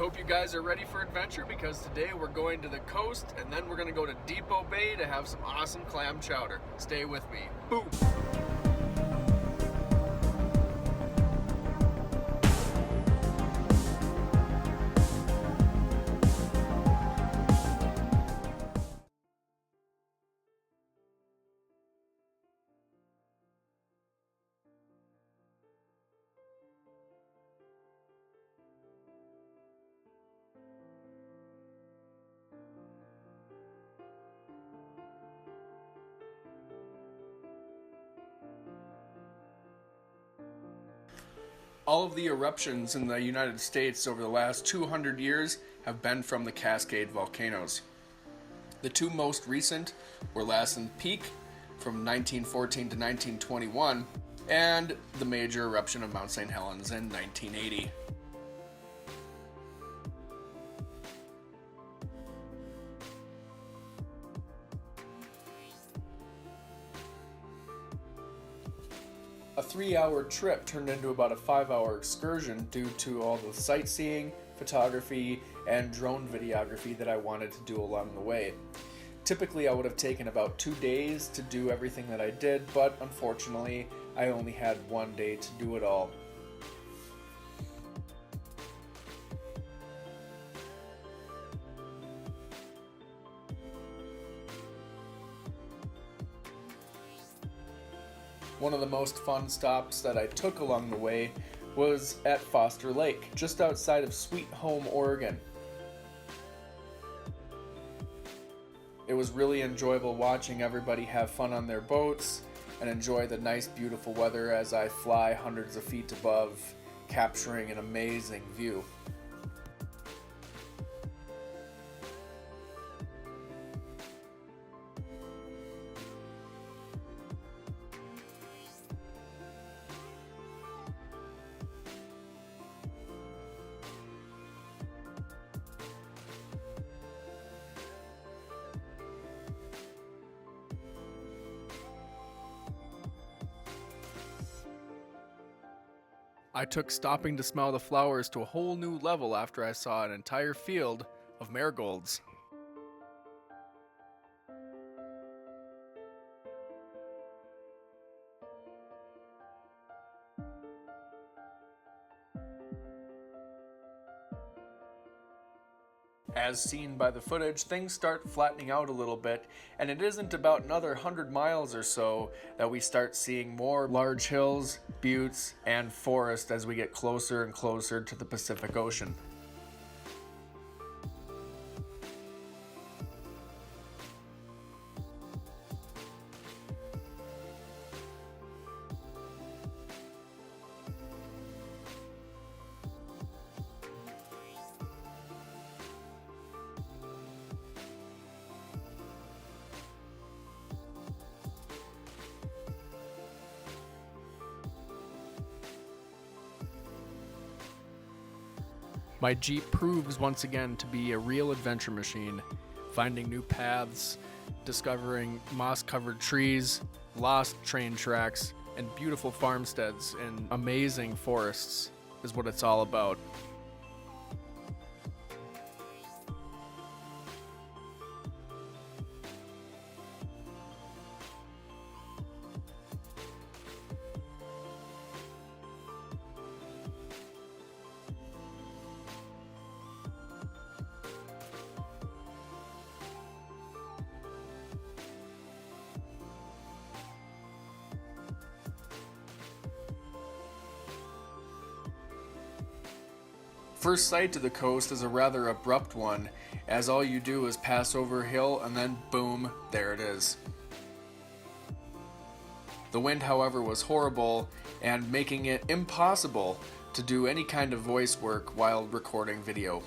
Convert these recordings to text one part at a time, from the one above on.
hope you guys are ready for adventure because today we're going to the coast and then we're going to go to Depoe Bay to have some awesome clam chowder. Stay with me. Boom! All of the eruptions in the United States over the last 200 years have been from the Cascade volcanoes. The two most recent were Lassen Peak from 1914 to 1921 and the major eruption of Mount St. Helens in 1980. A 3-hour trip turned into about a 5-hour excursion due to all the sightseeing, photography, and drone videography that I wanted to do along the way. Typically I would have taken about 2 days to do everything that I did, but unfortunately I only had 1 day to do it all. One of the most fun stops that I took along the way was at Foster Lake, just outside of Sweet Home, Oregon. It was really enjoyable watching everybody have fun on their boats and enjoy the nice, beautiful weather as I fly hundreds of feet above, capturing an amazing view. I took stopping to smell the flowers to a whole new level after I saw an entire field of marigolds. As seen by the footage, things start flattening out a little bit, and it isn't about another 100 miles or so that we start seeing more large hills, buttes, and forest as we get closer and closer to the Pacific Ocean. My Jeep proves once again to be a real adventure machine, finding new paths, discovering moss-covered trees, lost train tracks, and beautiful farmsteads and amazing forests is what it's all about. First sight to the coast is a rather abrupt one, as all you do is pass over a hill and then boom, there it is. The wind, however, was horrible and making it impossible to do any kind of voice work while recording video.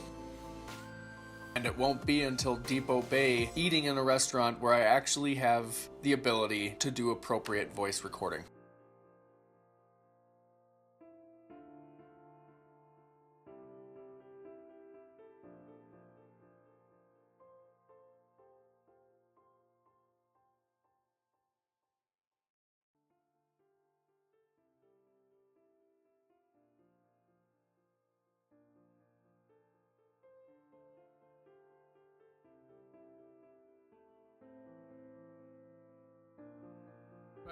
And it won't be until Depoe Bay eating in a restaurant where I actually have the ability to do appropriate voice recording.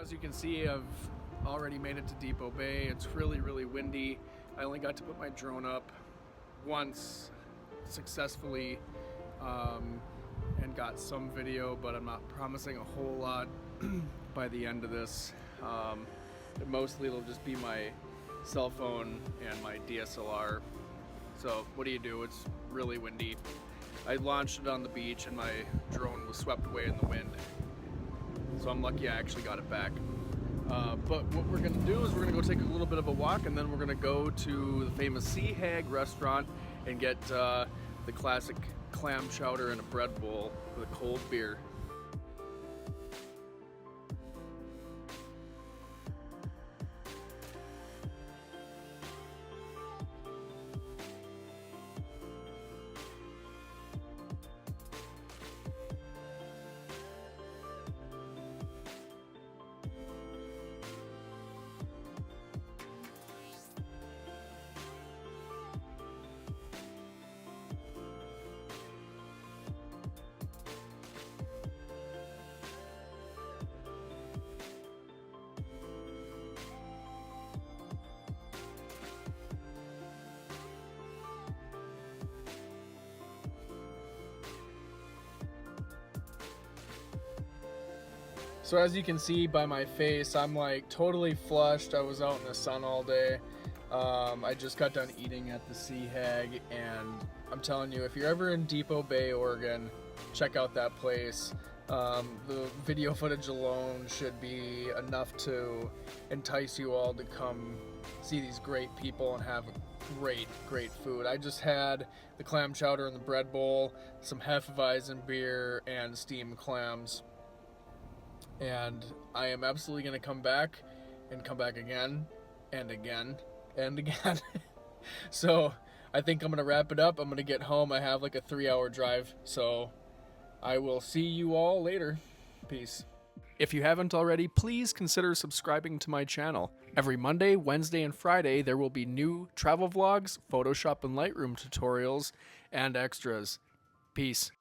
As you can see, I've already made it to Depoe Bay. It's really, really windy. I only got to put my drone up once successfully and got some video, but I'm not promising a whole lot by the end of this. Mostly it'll just be my cell phone and my DSLR. So what do? It's really windy. I launched it on the beach and my drone was swept away in the wind. So I'm lucky I actually got it back. But what we're gonna do is we're gonna go take a little bit of a walk, and then we're gonna go to the famous Sea Hag restaurant and get the classic clam chowder and a bread bowl with a cold beer. So as you can see by my face, I'm like totally flushed. I was out in the sun all day. I just got done eating at the Sea Hag, and I'm telling you, if you're ever in Depoe Bay, Oregon, check out that place. The video footage alone should be enough to entice you all to come see these great people and have great food. I just had the clam chowder and the bread bowl, some Hefeweizen beer, and steamed clams. And I am absolutely going to come back again and again and again. So I think I'm going to wrap it up. I'm going to get home. I have like a 3-hour drive. So I will see you all later. Peace. If you haven't already, please consider subscribing to my channel. Every Monday, Wednesday, and Friday, there will be new travel vlogs, Photoshop and Lightroom tutorials, and extras. Peace.